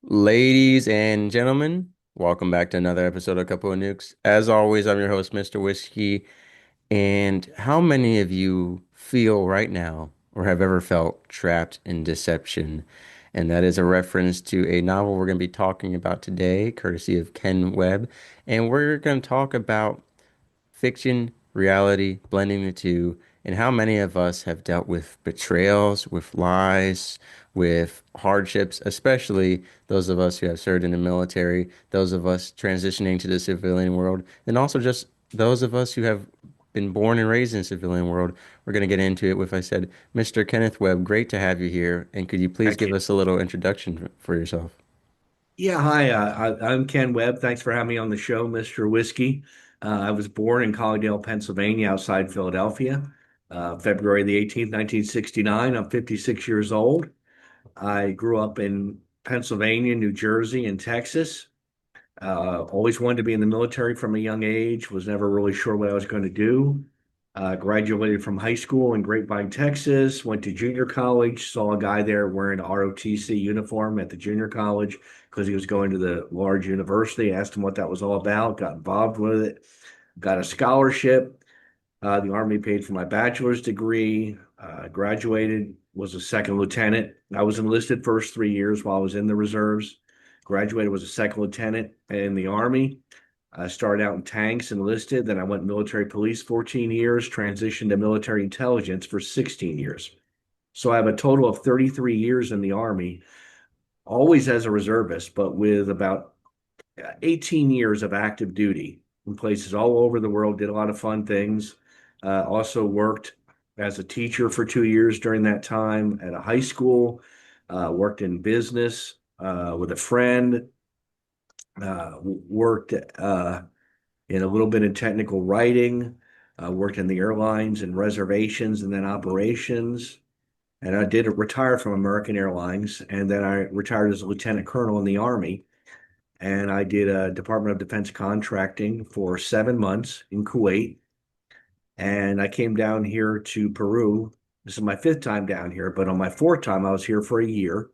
Ladies and gentlemen, welcome back to another episode of Couple of Nukes. As always, I'm your host, Mr. Whiskey. And how many of you feel right now or have ever felt trapped in deception? And that is a reference to a novel we're going to be talking about today, courtesy of Ken Webb. And we're going to talk about fiction, reality, blending the two, and how many of us have dealt with betrayals, with lies, with hardships, especially those of us who have served in the military, those of us transitioning to the civilian world, and also just those of us who have been born and raised in the civilian world. We're going to get into it with, I said, Mr. Kenneth Webb, great to have you here. And could you please Thank give you. us a little introduction for yourself? Yeah, hi. I'm Ken Webb. Thanks for having me on the show, Mr. Whiskey. I was born in Colleydale, Pennsylvania, outside Philadelphia, February the 18th, 1969. I'm 56 years old. I grew up in Pennsylvania, New Jersey, and Texas. Always wanted to be in the military from a young age, was never really sure what I was going to do. Graduated from high school in Grapevine, Texas, went to junior college, saw a guy there wearing an ROTC uniform at the junior college because he was going to the large university. Asked him what that was all about, got involved with it, got a scholarship. The Army paid for my bachelor's degree, graduated, was a second lieutenant. I was enlisted first 3 years while I was in the reserves. Graduated, was a second lieutenant in the Army. I started out in tanks, enlisted. Then I went military police 14 years, transitioned to military intelligence for 16 years. So I have a total of 33 years in the Army, always as a reservist, but with about 18 years of active duty in places all over the world, did a lot of fun things. Also worked as a teacher for 2 years during that time at a high school, worked in business with a friend, worked in a little bit in technical writing, worked in the airlines and reservations and then operations. And I did retire from American Airlines. And then I retired as a lieutenant colonel in the Army, and I did a Department of Defense contracting for 7 months in Kuwait. And I came down here to Peru. This is my fifth time down here, but on my fourth time, I was here for a year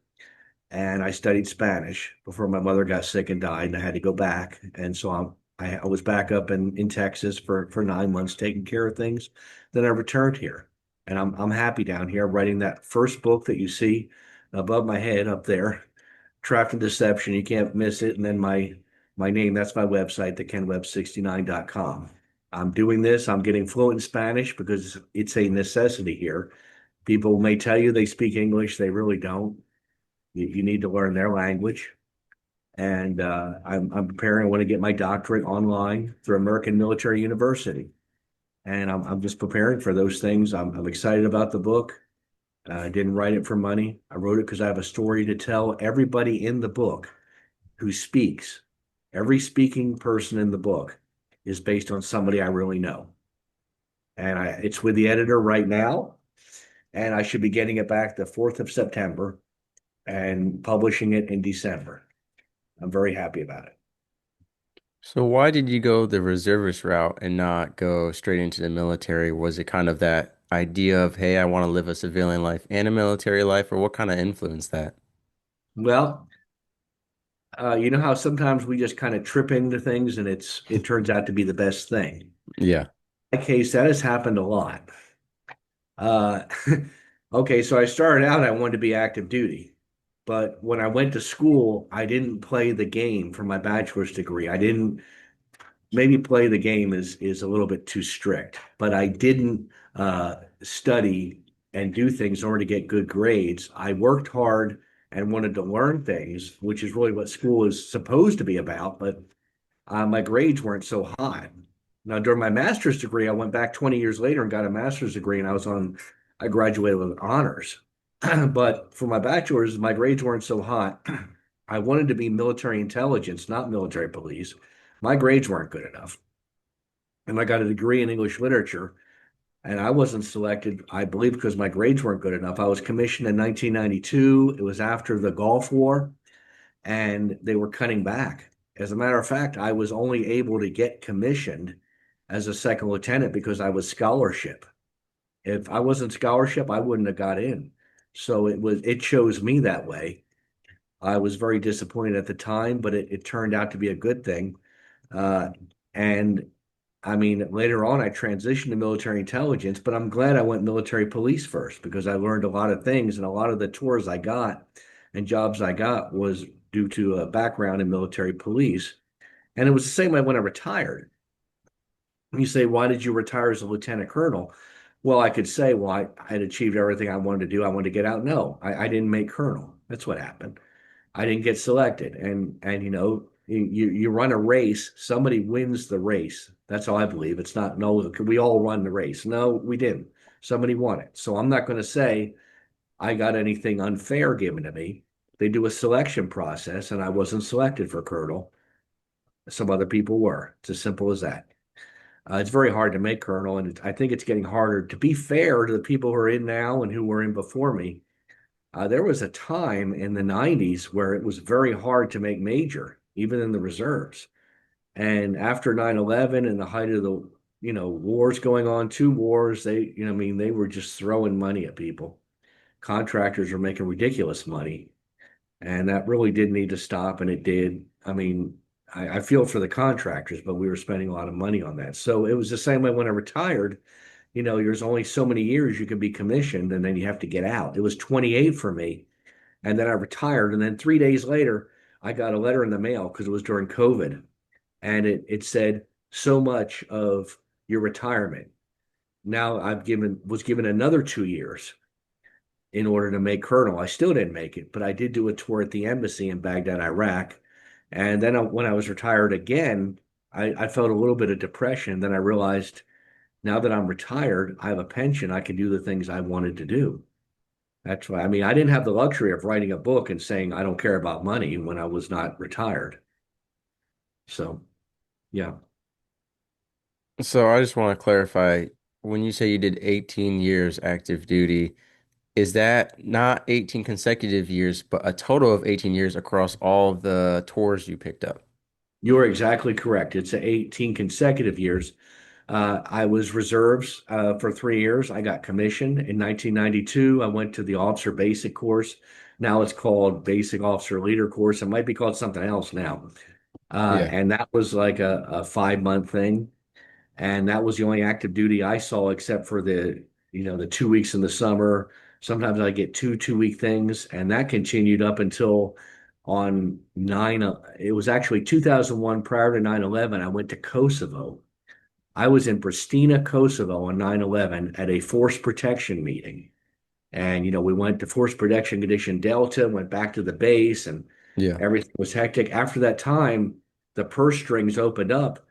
and I studied Spanish before my mother got sick and died, and I had to go back. And so I was back up in Texas for 9 months taking care of things. Then I returned here, and I'm happy down here. I'm writing that first book that you see above my head up there, Trapped in Deception. You can't miss it. And then my name, that's my website, the kenweb69.com. I'm doing this. I'm getting fluent in Spanish because it's a necessity here. People may tell you they speak English, they really don't. You need to learn their language. And I'm preparing. I want to get my doctorate online through American Military University. And I'm just preparing for those things. I'm excited about the book. I didn't write it for money. I wrote it because I have a story to tell. Everybody in the book who speaks, every speaking person in the book is based on somebody I really know. And it's with the editor right now. And I should be getting it back the 4th of September and publishing it in December. I'm very happy about it. So why did you go the reservist route and not go straight into the military? Was it kind of that idea of, hey, I want to live a civilian life and a military life, or what kind of influenced that? Well, you know how sometimes we just kind of trip into things and it turns out to be the best thing. Yeah. In my case, that has happened a lot. Uh, okay, so I started out, I wanted to be active duty. But when I went to school, I didn't play the game for my bachelor's degree. I didn't, maybe play the game is a little bit too strict, but I didn't study and do things in order to get good grades. I worked hard and wanted to learn things, which is really what school is supposed to be about, but my grades weren't so high. Now, during my master's degree, I went back 20 years later and got a master's degree, and I graduated with honors. But for my bachelor's, my grades weren't so hot. I wanted to be military intelligence, not military police. My grades weren't good enough. And I got a degree in English literature, and I wasn't selected, I believe, because my grades weren't good enough. I was commissioned in 1992. It was after the Gulf War, and they were cutting back. As a matter of fact, I was only able to get commissioned as a second lieutenant because I was scholarship. If I wasn't scholarship, I wouldn't have got in. So it chose me that way. I was very disappointed at the time, but it turned out to be a good thing. Uh, and I mean, later on, I transitioned to military intelligence, but I'm glad I went military police first because I learned a lot of things, and a lot of the tours I got and jobs I got was due to a background in military police. And it was the same way when I retired. You say, why did you retire as a lieutenant colonel? Well, I could say, well, I had achieved everything I wanted to do. I wanted to get out. No, I didn't make colonel. That's what happened. I didn't get selected. And you run a race, somebody wins the race. That's how I believe. It's not no, we all run the race. No, we didn't. Somebody won it. So I'm not going to say I got anything unfair given to me. They do a selection process, and I wasn't selected for colonel. Some other people were. It's as simple as that. It's very hard to make colonel, and I think it's getting harder. To be fair to the people who are in now and who were in before me, there was a time in the 90s where it was very hard to make major, even in the reserves. And after 9/11 and the height of the, wars going on, two wars, I mean, they were just throwing money at people. Contractors were making ridiculous money. And that really did need to stop, and it did. I mean, I feel for the contractors, but we were spending a lot of money on that. So it was the same way when I retired. There's only so many years you can be commissioned, and then you have to get out. It was 28 for me. And then I retired. And then 3 days later, I got a letter in the mail because it was during COVID. And it said so much of your retirement. Now was given another 2 years in order to make colonel. I still didn't make it, but I did do a tour at the embassy in Baghdad, Iraq. And then when I was retired again, I felt a little bit of depression. Then I realized now that I'm retired, I have a pension. I can do the things I wanted to do. That's why, I mean, I didn't have the luxury of writing a book and saying I don't care about money when I was not retired. So, yeah. So I just want to clarify, when you say you did 18 years active duty, is that not 18 consecutive years, but a total of 18 years across all the tours you picked up? You are exactly correct. It's 18 consecutive years. I was reserves for 3 years. I got commissioned in 1992. I went to the officer basic course. Now it's called basic officer leader course. It might be called something else now. Yeah. And that was like a 5 month thing. And that was the only active duty I saw except for the 2 weeks in the summer. Sometimes I get 2 2 week things. And that continued up until on it was actually 2001 prior to 9/11. I went to Kosovo. I was in Pristina, Kosovo on 9/11 at a force protection meeting. And, we went to force protection condition Delta, went back to the base, and Yeah. everything was hectic. After that time, the purse strings opened up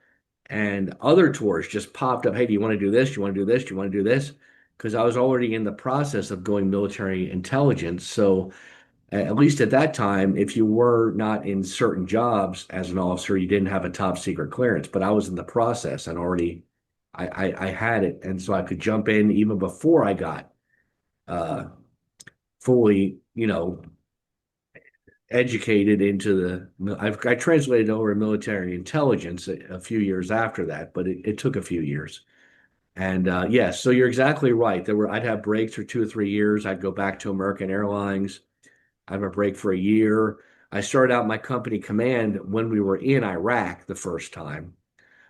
and other tours just popped up. Hey, do you want to do this? Do you want to do this? Do you want to do this? Because I was already in the process of going military intelligence. So, at least at that time, if you were not in certain jobs as an officer, you didn't have a top secret clearance. But I was in the process and already I had it. And so I could jump in even before I got uh, fully, educated into I translated over military intelligence a few years after that, but it took a few years. And yes, so you're exactly right. I'd have breaks for 2 or 3 years. I'd go back to American Airlines. I have a break for a year. I started out my company command when we were in Iraq the first time.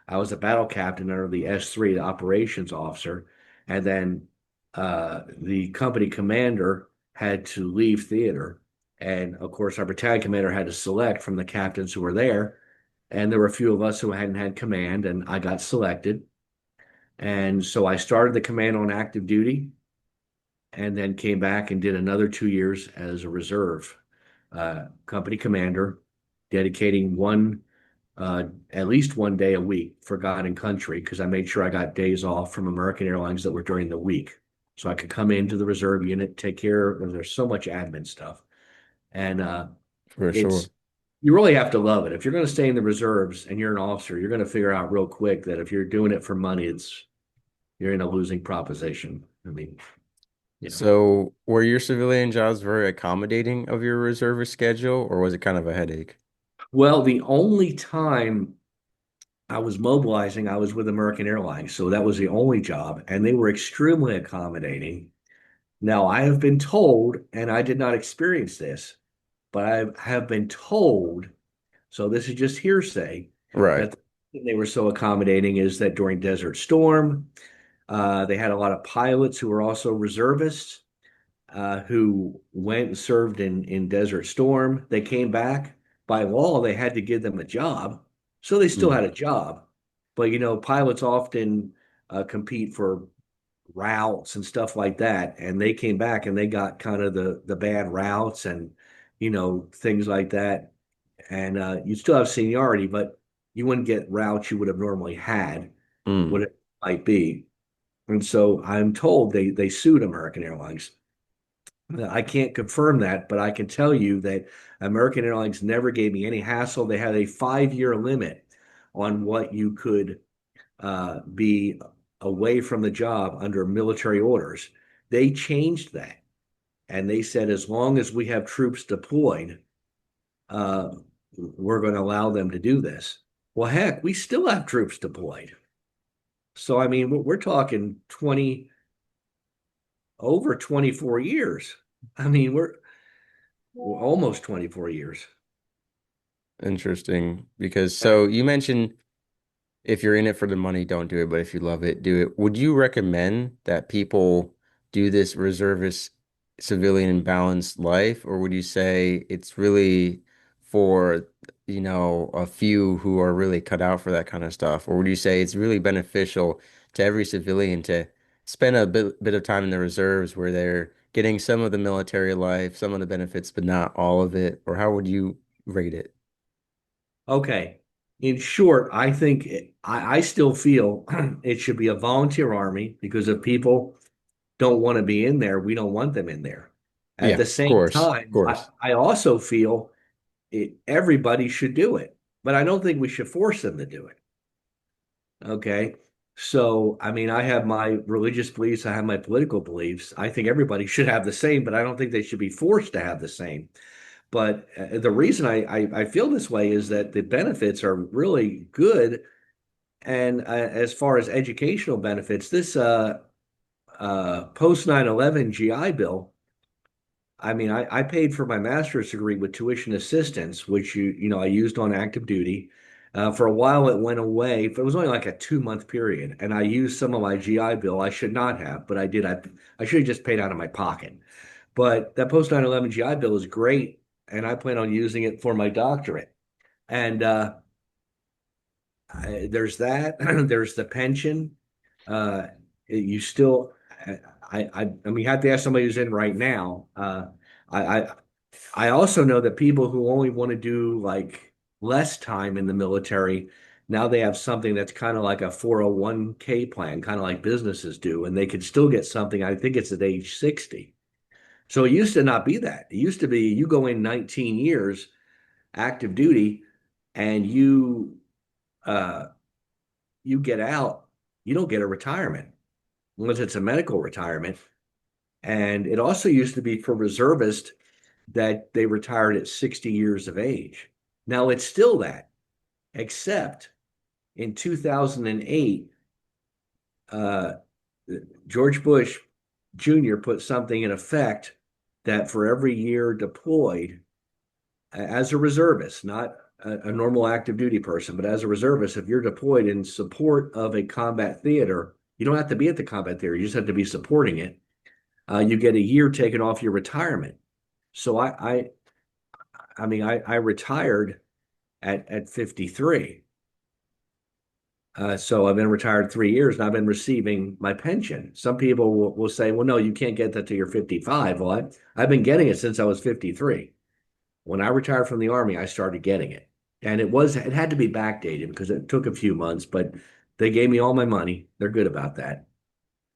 I was a battle captain under the S3, the operations officer. And then the company commander had to leave theater. And of course, our battalion commander had to select from the captains who were there. And there were a few of us who hadn't had command, and I got selected. And so I started the command on active duty and then came back and did another 2 years as a reserve company commander, dedicating at least one day a week for God and country because I made sure I got days off from American Airlines that were during the week. So I could come into the reserve unit, take care of, there's so much admin stuff. And For sure. it's, you really have to love it. If you're going to stay in the reserves and you're an officer, you're going to figure out real quick that if you're doing it for money, you're in a losing proposition. I mean, you know. So were your civilian jobs very accommodating of your reservist schedule, or was it kind of a headache? Well, the only time I was mobilizing, I was with American Airlines. So that was the only job, and they were extremely accommodating. Now, I have been told, and I did not experience this, but I have been told, so this is just hearsay, Right. that the reason they were so accommodating is that during Desert Storm, they had a lot of pilots who were also reservists who went and served in Desert Storm. They came back. By law, they had to give them a job. So they still Mm, had a job. But, pilots often compete for routes and stuff like that. And they came back and they got kind of the bad routes and, things like that. And you still have seniority, but you wouldn't get routes you would have normally had, mm. whatever it might be. And so I'm told they sued American Airlines. I can't confirm that, but I can tell you that American Airlines never gave me any hassle. They had a 5-year limit on what you could be away from the job under military orders. They changed that, and they said as long as we have troops deployed, uh, we're going to allow them to do this. Well, heck, we still have troops deployed. So I mean, we're talking 20 over 24 years. I mean, we're almost 24 years. Interesting. Because so you mentioned if you're in it for the money, don't do it. But if you love it, do it. Would you recommend that people do this reservist civilian balanced life, or would you say it's really for, a few who are really cut out for that kind of stuff? Or would you say it's really beneficial to every civilian to spend a bit of time in the reserves where they're getting some of the military life, some of the benefits, but not all of it? Or how would you rate it? Okay. In short, I think I still feel it should be a volunteer army because if people don't want to be in there, we don't want them in there. At Yeah, the of same course, of time, I, course. I also feel everybody should do it, but I don't think we should force them to do it. Okay. So, I mean, I have my religious beliefs, I have my political beliefs. I think everybody should have the same, but I don't think they should be forced to have the same. But the reason I feel this way is that the benefits are really good. And as far as educational benefits, this post 9/11 GI Bill, I mean, I paid for my master's degree with tuition assistance, which I used on active duty. For a while, it went away. It was only like a 2-month period, and I used some of my GI Bill. I should not have, but I did. I should have just paid out of my pocket. But that post 9/11 GI Bill is great, and I plan on using it for my doctorate. And there's that. There's the pension. Uh, you still, I mean, you have to ask somebody who's in right now. I, I, I also know that people who only want to do like less time in the military, now they have something that's kind of like a 401k plan, kind of like businesses do, and they can still get something. I think it's at age 60. So it used to not be that. It used to be you go in 19 years active duty and uh you get out, you don't get a retirement unless it's a medical retirement. And it also used to be for reservists that they retired at 60 years of age. Now it's still that, except in 2008, uh, George Bush Jr. put something in effect that for every year deployed as a reservist, not a normal active duty person, but as a reservist, if you're deployed in support of a combat theater, you don't have to be at the combat theater. You just have to be supporting it. You get a year taken off your retirement. So I mean, I retired at 53. So I've been retired 3 years and I've been receiving my pension. Some people will say, well, no, you can't get that till you're 55. Well, I've been getting it since I was 53. When I retired from the Army, I started getting it. And it had to be backdated because it took a few months, but they gave me all my money. They're good about that.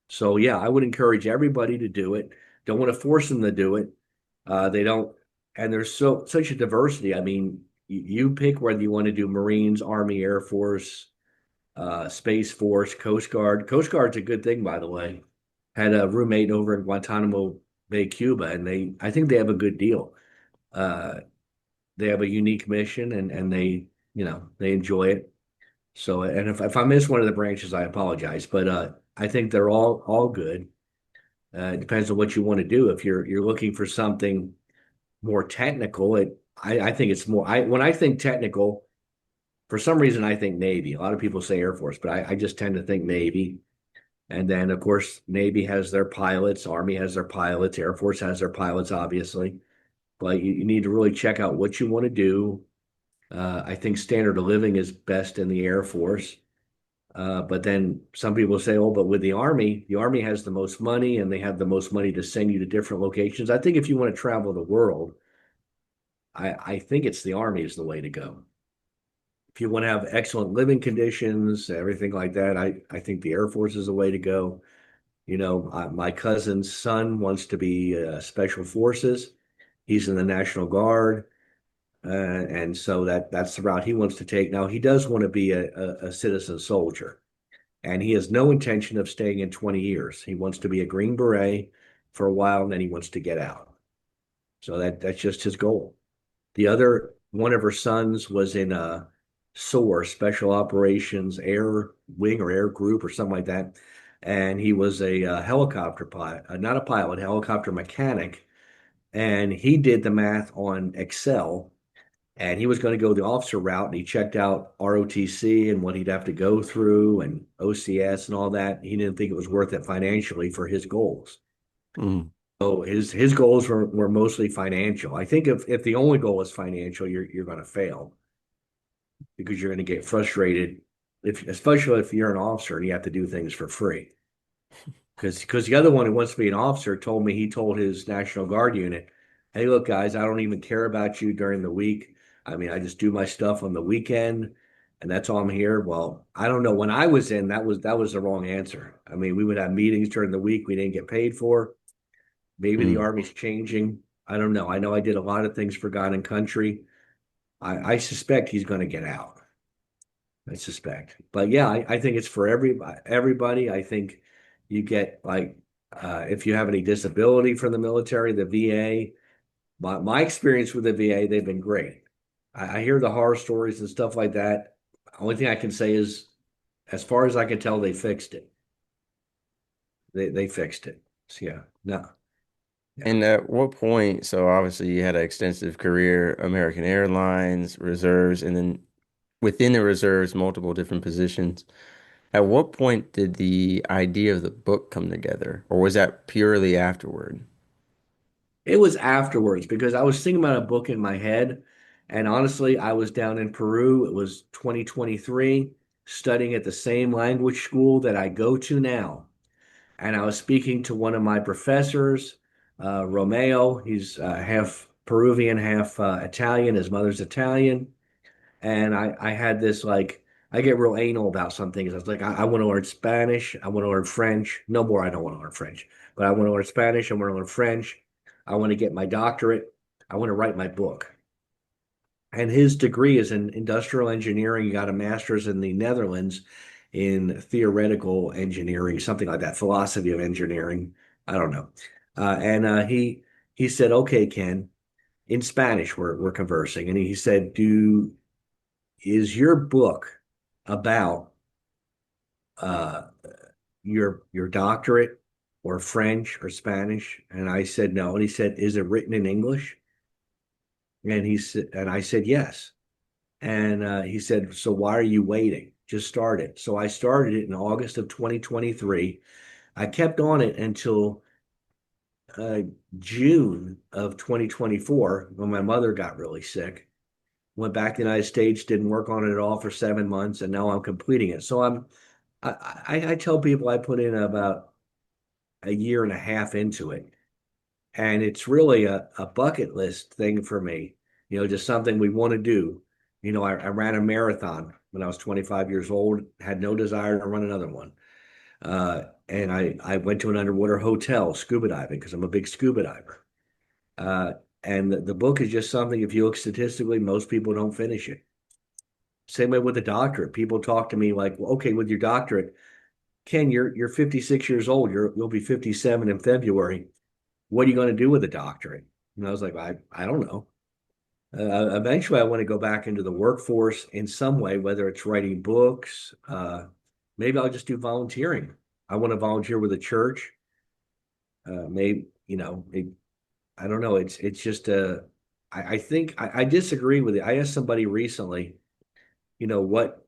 So yeah, I would encourage everybody to do it. Don't want to force them to do it. They don't, and there's such a diversity. I mean, you pick whether you want to do Marines, Army, Air Force, Space Force, Coast Guard. Coast Guard's a good thing, by the way. Had a roommate over in Guantanamo Bay, Cuba, and I think they have a good deal. Uh, they have a unique mission, and they enjoy it. So, and if I miss one of the branches, I apologize, but I think they're all good. It depends on what you want to do. If you're looking for something more technical, I think it's more. When I think technical, for some reason I think Navy. A lot of people say Air Force, but I just tend to think Navy. And then of course Navy has their pilots, Army has their pilots, Air Force has their pilots, obviously. But you need to really check out what you want to do. I think standard of living is best in the Air Force. But then some people say, oh, but with the Army has the most money and they have the most money to send you to different locations. I think if you want to travel the world, I think it's the Army is the way to go. If you want to have excellent living conditions, everything like that, I think the Air Force is the way to go. My cousin's son wants to be Special Forces. He's in the National Guard. And so that's the route he wants to take. Now, he does want to be a citizen soldier. And he has no intention of staying in 20 years. He wants to be a Green Beret for a while, and then he wants to get out. So that's just his goal. The other one of her sons was in a SOAR, Special Operations Air Wing or Air Group or something like that. And he was a, helicopter pilot, not a pilot, helicopter mechanic. And he did the math on Excel and he was going to go the officer route and he checked out ROTC and what he'd have to go through and OCS and all that. He didn't think it was worth it financially for his goals. Mm. So his goals were mostly financial. I think if the only goal is financial, you're going to fail because you're going to get frustrated if especially if you're an officer and you have to do things for free. Because the other one who wants to be an officer told me he told his National Guard unit, "Hey, look, guys, I don't even care about you during the week. I mean, I just do my stuff on the weekend, and that's all I'm here." Well, I don't know. When I was in, that was the wrong answer. I mean, we would have meetings during the week we didn't get paid for. Maybe the Mm. Army's changing. I don't know. I know I did a lot of things for God and country. I suspect he's going to get out. I suspect. But yeah, I think it's for everybody. I think you get like if you have any disability from the military, the VA. My experience with the VA, they've been great. I hear the horror stories and stuff like that. Only thing I can say is, as far as I can tell, they fixed it. They fixed it. So, yeah, no, yeah. And at what point, so obviously you had an extensive career, American Airlines, reserves, and then within the reserves, multiple different positions. At what point did the idea of the book come together, or was that purely afterward? It was afterwards because I was thinking about a book in my head. And honestly, I was down in Peru. It was 2023, studying at the same language school that I go to now. And I was speaking to one of my professors, Romeo. He's half Peruvian, half Italian. His mother's Italian. And I had this like, I get real anal about some things. I was like, I want to learn Spanish. I want to learn French. No more, I don't want to learn French, but I want to learn Spanish. I want to learn French. I want to get my doctorate. I want to write my book. And his degree is in industrial engineering. He got a master's in the Netherlands in theoretical engineering, something like that, philosophy of engineering. I don't know. And he said, "Okay, Ken." In Spanish, we're conversing, and he said, "Do is your book about uh, your doctorate or French or Spanish?" And I said no. And he said, "Is it written in English?" And he said, and I said yes. And he said, "So why are you waiting? Just start it." So I started it in August of 2023. I kept on it until uh, June of 2024 when my mother got really sick. Went back to the United States, didn't work on it at all for 7 months, and now I'm completing it. So I tell people I put in about a year and a half into it, and it's really a bucket list thing for me. Just something we want to do. I ran a marathon when I was 25 years old, had no desire to run another one. And I went to an underwater hotel scuba diving because I'm a big scuba diver. Uh, and the book is just something, if you look statistically, most people don't finish it. Same way with the doctorate. People talk to me like, well, okay, with your doctorate, Ken, you're 56 years old. You'll be 57 in February. What are you going to do with a doctorate? And I was like, I don't know. Eventually, I want to go back into the workforce in some way, whether it's writing books. Maybe I'll just do volunteering. I want to volunteer with a church. Maybe, I don't know. It's just I think I disagree with it. I asked somebody recently, what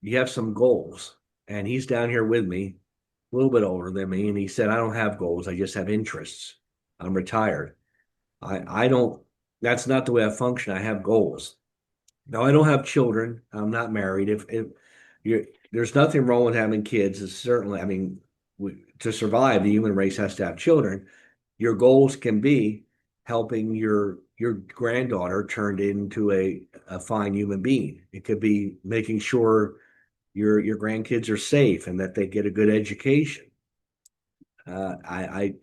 you have some goals, and he's down here with me, a little bit older than me, and he said, I don't have goals, I just have interests. I'm retired. I don't, that's not the way I function. I have goals. Now, I don't have children. I'm not married. If you're, there's nothing wrong with having kids. It's certainly, I mean, to survive, the human race has to have children. Your goals can be helping your granddaughter turned into a fine human being. It could be making sure your grandkids are safe and that they get a good education. I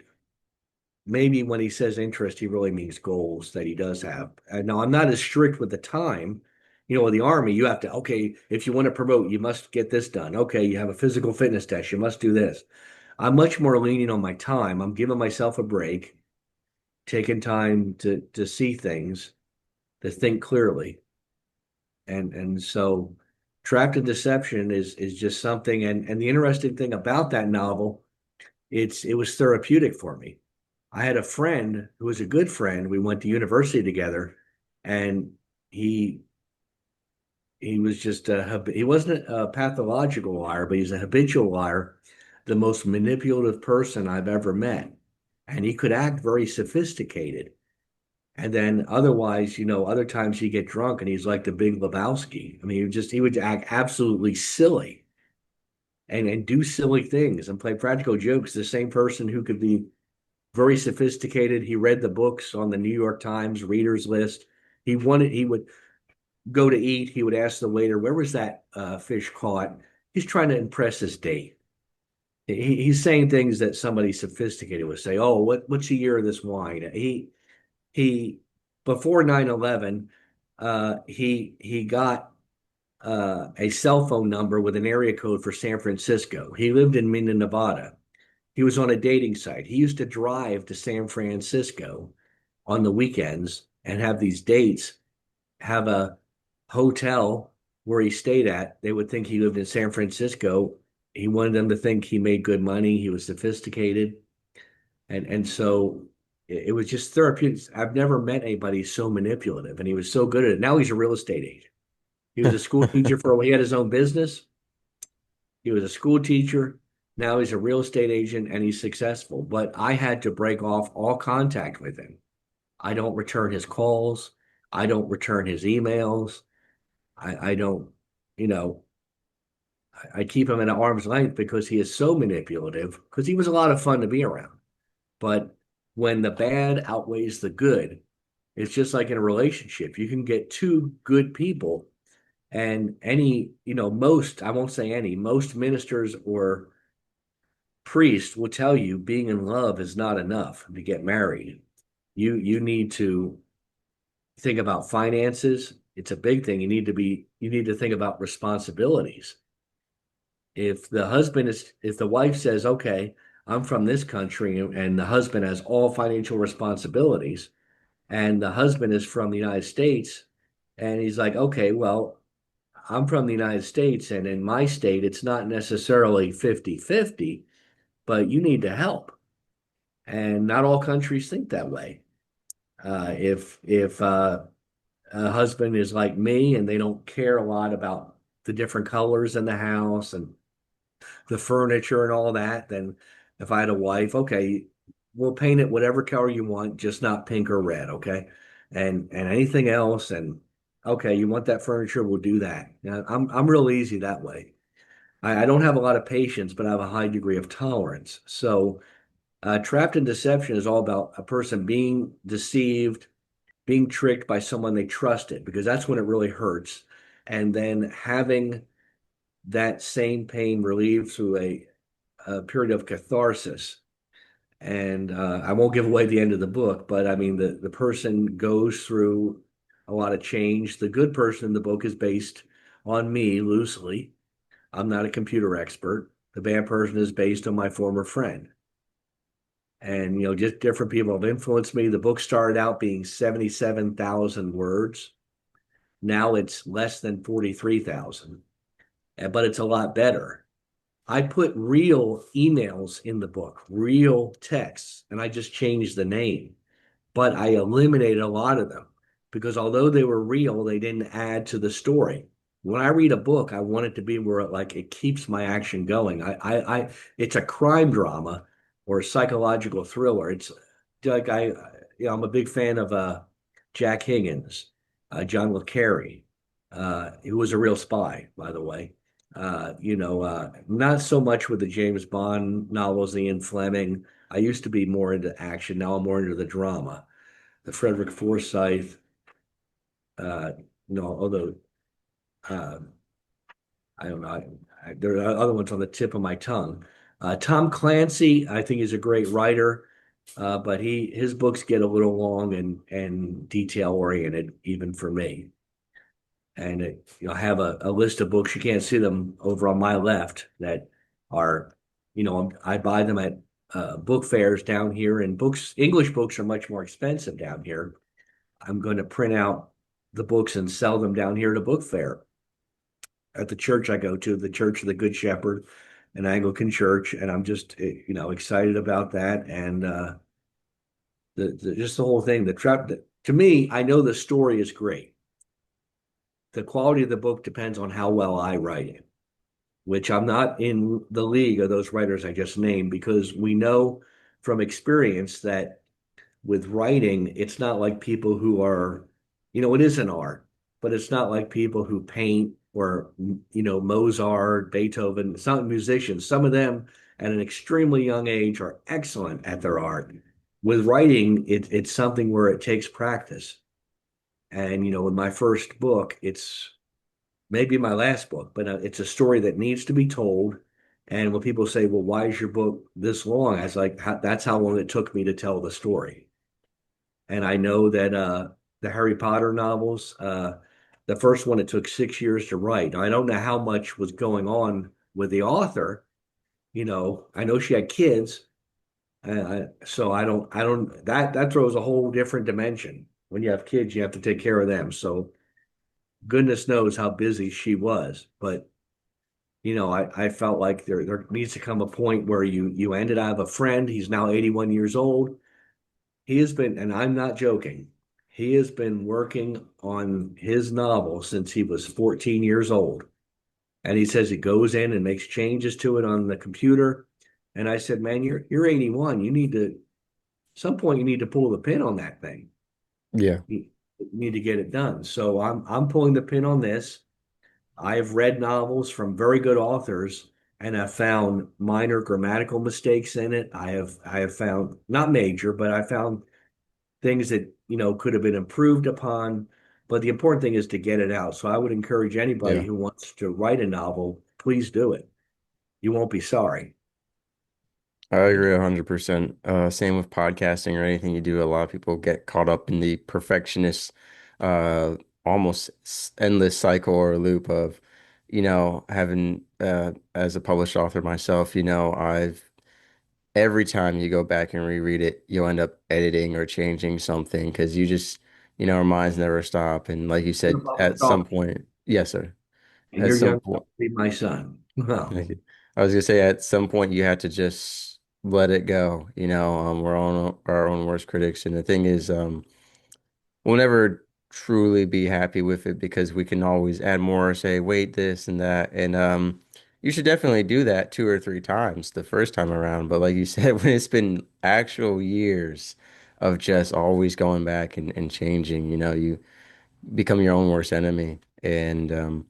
maybe when he says interest, he really means goals that he does have. Now, I'm not as strict with the time. With the Army, you have to, okay, if you want to promote, you must get this done. Okay, you have a physical fitness test, you must do this. I'm much more lenient on my time. I'm giving myself a break, taking time to see things, to think clearly. And so Trapped in Deception is just something, and the interesting thing about that novel, it was therapeutic for me. I had a friend who was a good friend. We went to university together, and he he was just he wasn't a pathological liar, but he's a habitual liar, the most manipulative person I've ever met. And he could act very sophisticated. And then otherwise, other times he'd get drunk and he's like the Big Lebowski. I mean, he would act absolutely silly and do silly things and play practical jokes. The same person who could be very sophisticated. He read the books on the New York Times readers list. He would go to eat. He would ask the waiter, where was that fish caught? He's trying to impress his date. He's saying things that somebody sophisticated would say. Oh, what's the year of this wine? He before 9/11, he got a cell phone number with an area code for San Francisco. He lived in Minden, Nevada. He was on a dating site. He used to drive to San Francisco on the weekends and have these dates, have a hotel where he stayed at. They would think he lived in San Francisco. He wanted them to think he made good money. He was sophisticated. And so it was just therapeutic. I've never met anybody so manipulative, and he was so good at it. Now he's a real estate agent. He was a school teacher for a while. He had his own business. He was a school teacher. Now he's a real estate agent and he's successful. But I had to break off all contact with him. I don't return his calls. I don't return his emails. I don't, you know, I keep him at arm's length because he is so manipulative, because he was a lot of fun to be around. But when the bad outweighs the good, it's just like in a relationship. You can get two good people, and most, I won't say any, most ministers or priests will tell you being in love is not enough to get married. You need to think about finances. It's a big thing. You need to think about responsibilities. If the wife says, okay, I'm from this country, and the husband has all financial responsibilities, and the husband is from the United States, and he's like, okay, well, I'm from the United States, and in my state, it's not necessarily 50-50, but you need to help. And not all countries think that way. If a husband is like me and they don't care a lot about the different colors in the house and the furniture and all that, then if I had a wife, okay, we'll paint it whatever color you want, just not pink or red, okay? And anything else, and okay, you want that furniture, we'll do that. Now, I'm real easy that way. I don't have a lot of patience, but I have a high degree of tolerance. So Trapped in Deception is all about a person being deceived, being tricked by someone they trusted, because that's when it really hurts. And then having that same pain relieved through a period of catharsis. And I won't give away the end of the book, but I mean, the person goes through a lot of change. The good person in the book is based on me loosely. I'm not a computer expert. The bad person is based on my former friend. And, just different people have influenced me. The book started out being 77,000 words. Now it's less than 43,000, but it's a lot better. I put real emails in the book, real texts, and I just changed the name, but I eliminated a lot of them because although they were real, they didn't add to the story. When I read a book, I want it to be where it keeps my action going. It's a crime drama or a psychological thriller. It's like I'm a big fan of Jack Higgins, John le Carre, who was a real spy, by the way. Not so much with the James Bond novels, Ian Fleming. I used to be more into action. Now I'm more into the drama. The Frederick Forsyth, uh, no, although uh, I don't know, there are other ones on the tip of my tongue. Tom Clancy, I think, is a great writer, but his books get a little long and detail oriented, even for me. And I have a list of books. You can't see them over on my left that are, I buy them at book fairs down here, and English books are much more expensive down here. I'm going to print out the books and sell them down here at a book fair at the church I go to, the Church of the Good Shepherd, an Anglican church, and I'm just excited about that, and just the whole thing. To me, I know the story is great. The quality of the book depends on how well I write it, which I'm not in the league of those writers I just named, because we know from experience that with writing, it's not like people who are, it is an art, but it's not like people who paint or, Mozart, Beethoven. It's not musicians. Some of them at an extremely young age are excellent at their art. With writing, it's something where it takes practice. And, with my first book, it's maybe my last book, but it's a story that needs to be told. And when people say, well, why is your book this long? I was like, that's how long it took me to tell the story. And I know that the Harry Potter novels, the first one, it took 6 years to write. Now, I don't know how much was going on with the author. I know she had kids, so that throws a whole different dimension. When you have kids, you have to take care of them. So goodness knows how busy she was. But I felt like there needs to come a point where you ended. I have a friend. He's now 81 years old. He has been, and I'm not joking, he has been working on his novel since he was 14 years old. And he says he goes in and makes changes to it on the computer. And I said, man, you're 81. Some point you need to pull the pin on that thing. Yeah. You need to get it done. So I'm pulling the pin on this. I've read novels from very good authors and have found minor grammatical mistakes in it. I have found, not major, but I found things that could have been improved upon. But the important thing is to get it out. So I would encourage anybody Yeah. who wants to write a novel, please do it. You won't be sorry. I agree 100%. Same with podcasting or anything you do. A lot of people get caught up in the perfectionist, uh, almost endless cycle or loop of, having, as a published author myself, every time you go back and reread it, you'll end up editing or changing something because our minds never stop. And like you You're a said, public at some author, point, yes, sir. and At you're some young enough point, to be my son. Well, thank you. I was gonna say at some point you have to just let it go. We're on our own worst critics, and the thing is, we'll never truly be happy with it because we can always add more, say, wait, this and that, and you should definitely do that 2 or 3 times the first time around. But like you said, when it's been actual years of just always going back and changing, you become your own worst enemy, and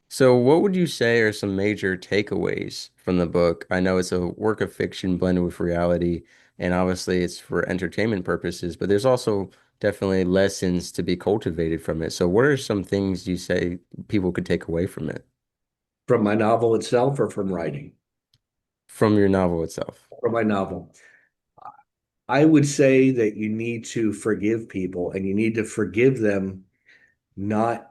so, what would you say are some major takeaways from the book? I know it's a work of fiction blended with reality, and obviously it's for entertainment purposes, but there's also definitely lessons to be cultivated from it. So, what are some things you say people could take away from it, from my novel itself or from writing? from your novel itself? From my novel. I would say that you need to forgive people, and you need to forgive them not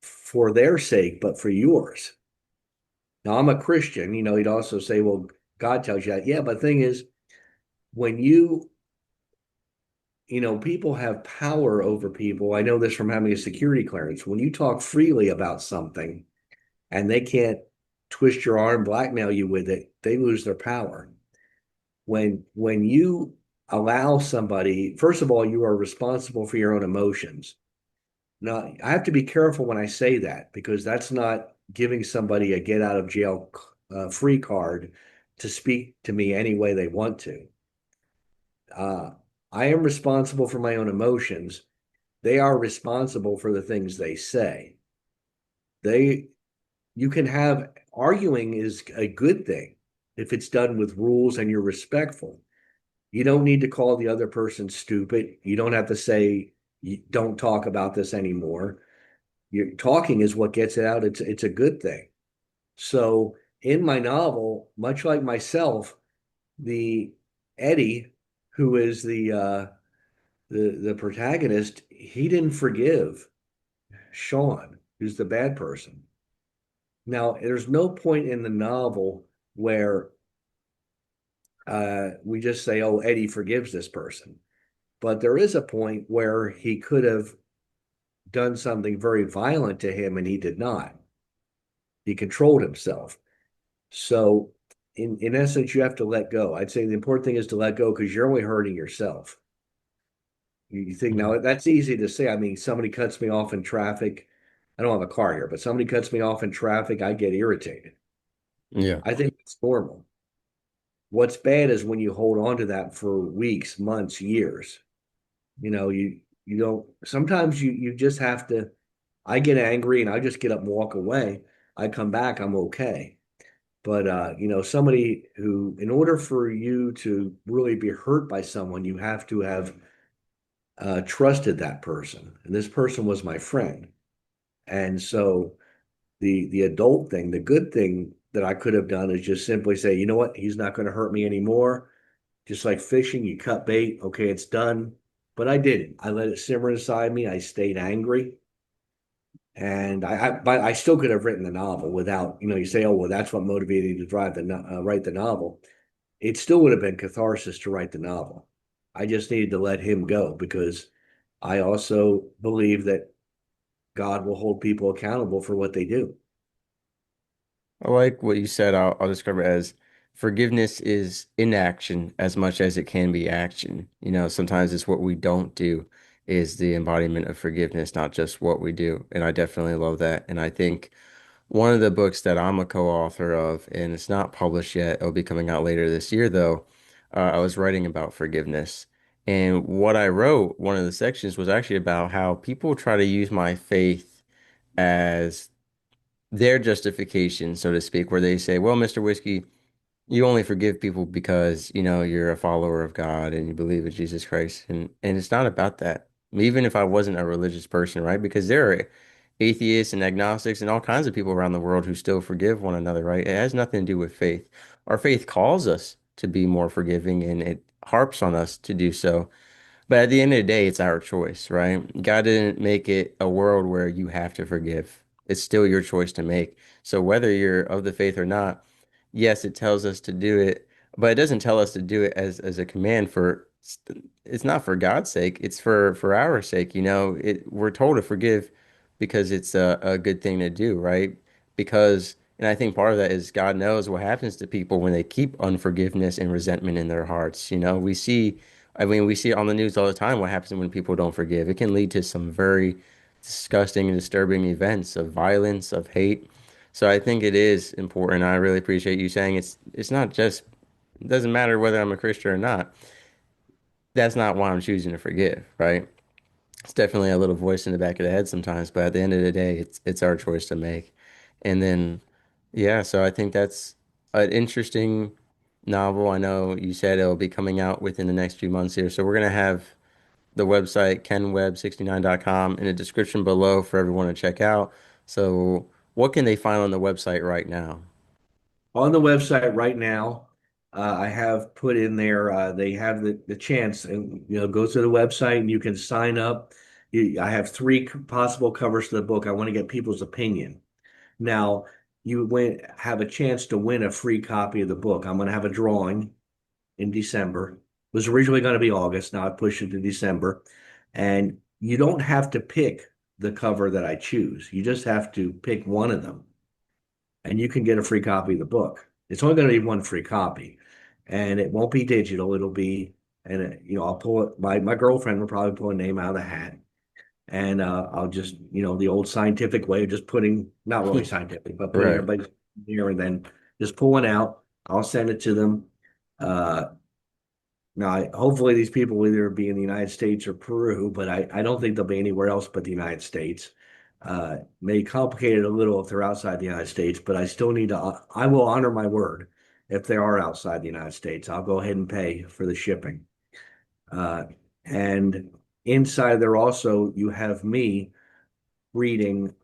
for their sake, but for yours. Now, I'm a Christian. He'd also say, well, God tells you that. Yeah, but the thing is, when people have power over people. I know this from having a security clearance. When you talk freely about something and they can't twist your arm, blackmail you with it, they lose their power. When you allow somebody, first of all, you are responsible for your own emotions. Now, I have to be careful when I say that because that's not giving somebody a get out of jail free card to speak to me any way they want to. Uh, I am responsible for my own emotions. They are responsible for the things they say. They, you can have arguing is a good thing if it's done with rules and you're respectful. You don't need to call the other person stupid. You don't have to say, don't talk about this anymore. You're talking is what gets it out. It's a good thing. So in my novel, much like myself, the Eddie, who is the protagonist, he didn't forgive Sean, who's the bad person. Now, there's no point in the novel where we just say, "Oh, Eddie forgives this person," but there is a point where he could have done something very violent to him, and he did not. He controlled himself. So, in essence, you have to let go. I'd say the important thing is to let go because you're only hurting yourself. You think Mhm. now that's easy to say. I mean, somebody cuts me off in traffic. I don't have a car here, but somebody cuts me off in traffic, I get irritated. Yeah. I think it's normal. What's bad is when you hold on to that for weeks, months, years. You know, you don't sometimes you just have to I get angry and I just get up and walk away. I come back, I'm okay. But somebody who in order for you to really be hurt by someone, you have to have trusted that person. And this person was my friend. And so the adult thing, the good thing that I could have done is just simply say, you know what, he's not going to hurt me anymore. Just like fishing, you cut bait, okay, it's done. But I didn't. I let it simmer inside me. I stayed angry. And but I still could have written the novel without, you say, oh, well, that's what motivated you to write the novel. It still would have been catharsis to write the novel. I just needed to let him go because I also believe that God will hold people accountable for what they do. I like what you said. I'll describe it as forgiveness is inaction as much as it can be action. Sometimes it's what we don't do is the embodiment of forgiveness, not just what we do. And I definitely love that. And I think one of the books that I'm a co-author of, and it's not published yet, it'll be coming out later this year, though. I was writing about forgiveness. And what I wrote, one of the sections was actually about how people try to use my faith as their justification, so to speak, where they say, well, Mr. Whiskey, you only forgive people because, you're a follower of God and you believe in Jesus Christ. And it's not about that. Even if I wasn't a religious person, right? Because there are atheists and agnostics and all kinds of people around the world who still forgive one another, right? It has nothing to do with faith. Our faith calls us to be more forgiving and it harps on us to do so. But at the end of the day, it's our choice, right? God didn't make it a world where you have to forgive. It's still your choice to make. So whether you're of the faith or not, yes, it tells us to do it, but it doesn't tell us to do it as a command for it's not for God's sake, it's for our sake, we're told to forgive because it's a good thing to do, right? Because and I think part of that is God knows what happens to people when they keep unforgiveness and resentment in their hearts. We see it on the news all the time what happens when people don't forgive. It can lead to some very disgusting and disturbing events of violence, of hate. So I think it is important. I really appreciate you saying it's not just it doesn't matter whether I'm a Christian or not. That's not why I'm choosing to forgive, right? It's definitely a little voice in the back of the head sometimes, but at the end of the day, it's our choice to make. And then yeah, so I think that's an interesting novel. I know you said it'll be coming out within the next few months here. So we're gonna have the website kenwebb69.com in the description below for everyone to check out. So what can they find on the website right now? On the website right now, I have put in there, they have the chance, and go to the website and you can sign up. I have three possible covers to the book. I want to get people's opinion. Now, have a chance to win a free copy of the book. I'm going to have a drawing in December. It was originally going to be August. Now I pushed it to December. And you don't have to pick the cover that I choose. You just have to pick one of them and you can get a free copy of the book. It's only going to be one free copy, and it won't be digital. It'll be, and I'll pull it. My girlfriend will probably pull a name out of the hat, and I'll just, the old scientific way of just putting, not really scientific, but putting Right. everybody here and then just pull one out. I'll send it to them. Uh, Now, hopefully these people will either be in the United States or Peru, but I don't think they'll be anywhere else but the United States. May complicate it a little if they're outside the United States, but I still need to, I will honor my word. If they are outside the United States, I'll go ahead and pay for the shipping. Uh, and inside there also, you have me reading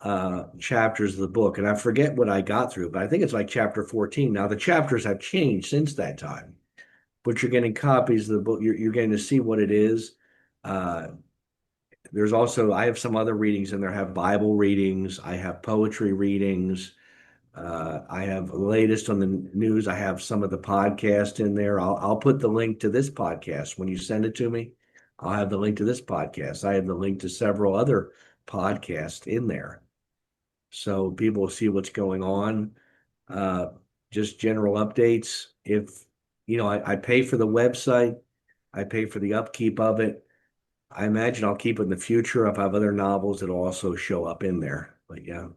chapters of the book. And I forget what I got through, but I think it's like chapter 14. Now, the chapters have changed since that time, but you're getting copies of the book. You're getting to see what it is. Uh, there's also, I have some other readings in there. I have Bible readings. I have poetry readings. I have the latest on the news. I have some of the podcast in there. I'll put the link to this podcast when you send it to me. I'll have the link to this podcast. I have the link to several other podcasts in there, so people see what's going on. Uh, just general updates. If I pay for the website, I pay for the upkeep of it. I imagine I'll keep it in the future if I have other novels that'll also show up in there. But yeah.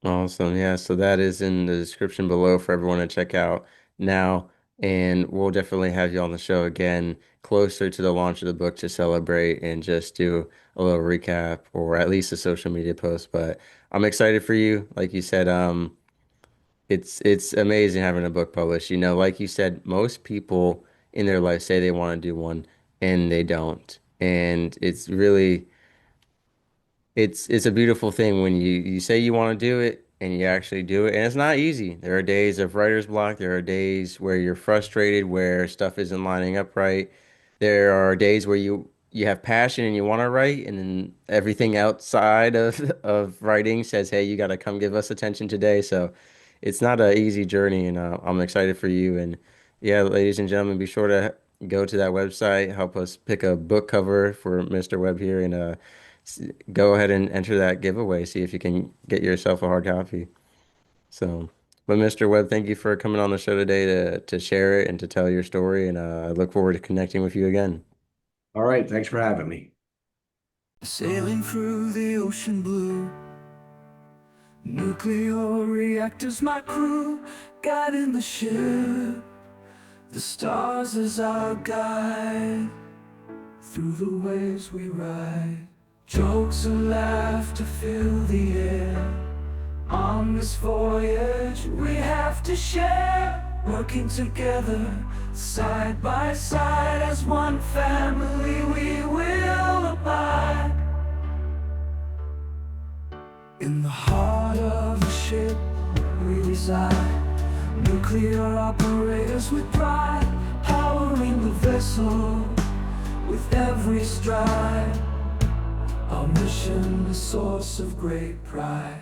Awesome. Yeah. So that is in the description below for everyone to check out now. And we'll definitely have you on the show again closer to the launch of the book to celebrate and just do a little recap or at least a social media post. But I'm excited for you. Like you said, it's amazing having a book published. Like you said, most people in their life say they want to do one and they don't. And it's a beautiful thing when you say you want to do it and you actually do it. And it's not easy. There are days of writer's block. There are days where you're frustrated, where stuff isn't lining up right. There are days where you have passion and you want to write, and then everything outside of writing says, "Hey, you got to come give us attention today." So it's not an easy journey, and I'm excited for you. And yeah, ladies and gentlemen, be sure to go to that website, help us pick a book cover for Mr. Webb here, and go ahead and enter that giveaway. See if you can get yourself a hard copy. So, but Mr. Webb, thank you for coming on the show today to share it and to tell your story. And I look forward to connecting with you again. All right. Thanks for having me. Sailing through the ocean blue, nuclear reactors my crew, guiding the ship, the stars as our guide, through the waves we ride, jokes and laughter fill the air. On this voyage we have to share, working together, side by side, as one family we will abide. In the heart of the ship we reside, nuclear operators with pride, powering the vessel with every stride. Our mission, a source of great pride.